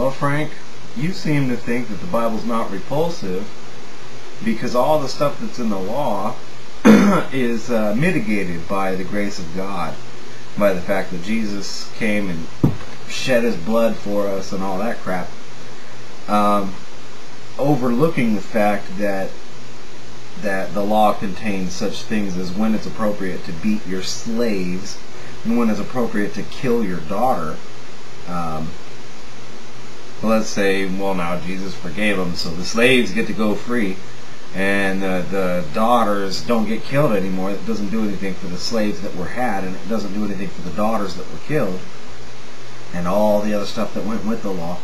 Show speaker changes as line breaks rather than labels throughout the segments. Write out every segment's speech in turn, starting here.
Well, Frank, you seem to think that the Bible's not repulsive because all the stuff that's in the law is mitigated by the grace of God, by the fact that Jesus came and shed his blood for us and all that crap, overlooking the fact that the law contains such things as when it's appropriate to beat your slaves and when it's appropriate to kill your daughter. Let's say, well, now Jesus forgave them, so the slaves get to go free, and the daughters don't get killed anymore. It doesn't do anything for the slaves that were had, and it doesn't do anything for the daughters that were killed, and all the other stuff that went with the law.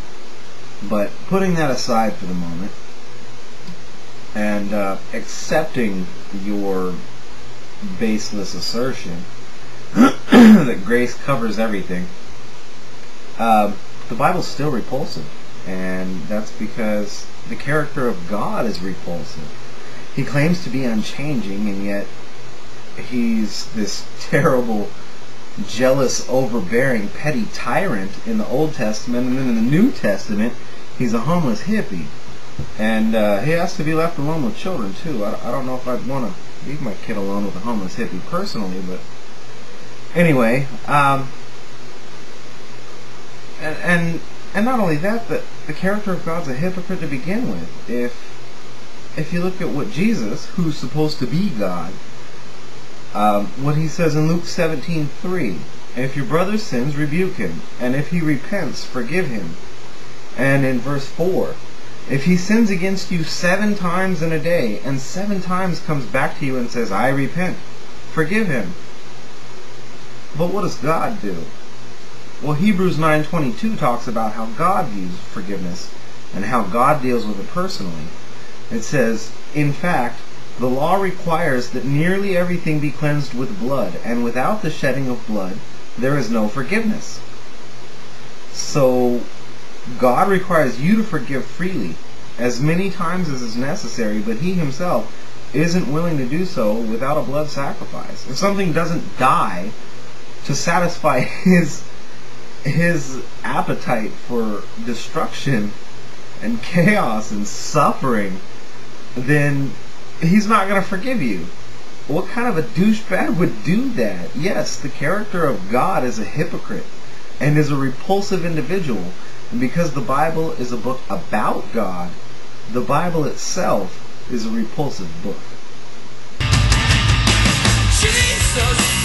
But putting that aside for the moment, and accepting your baseless assertion that grace covers everything, the Bible's still repulsive, and that's because the character of God is repulsive. He claims to be unchanging, and yet he's this terrible, jealous, overbearing, petty tyrant in the Old Testament, and then in the New Testament he's a homeless hippie, and he has to be left alone with children too. I don't know if I'd want to leave my kid alone with a homeless hippie personally, but anyway, and not only that, but the character of God's a hypocrite to begin with. If you look at what Jesus, who's supposed to be God, what he says in Luke 17:3, if your brother sins, rebuke him, and if he repents, forgive him. And in verse 4, if he sins against you 7 times in a day, and 7 times comes back to you and says, I repent, forgive him. But what does God do? Well, Hebrews 9:22 talks about how God views forgiveness and how God deals with it personally. It says, in fact, the law requires that nearly everything be cleansed with blood, and without the shedding of blood, there is no forgiveness. So, God requires you to forgive freely, as many times as is necessary, but he himself isn't willing to do so without a blood sacrifice. If something doesn't die to satisfy his appetite for destruction and chaos and suffering, then he's not going to forgive you. What kind of a douchebag would do that? Yes, the character of God is a hypocrite and is a repulsive individual. And because the Bible is a book about God, the Bible itself is a repulsive book.
Jesus.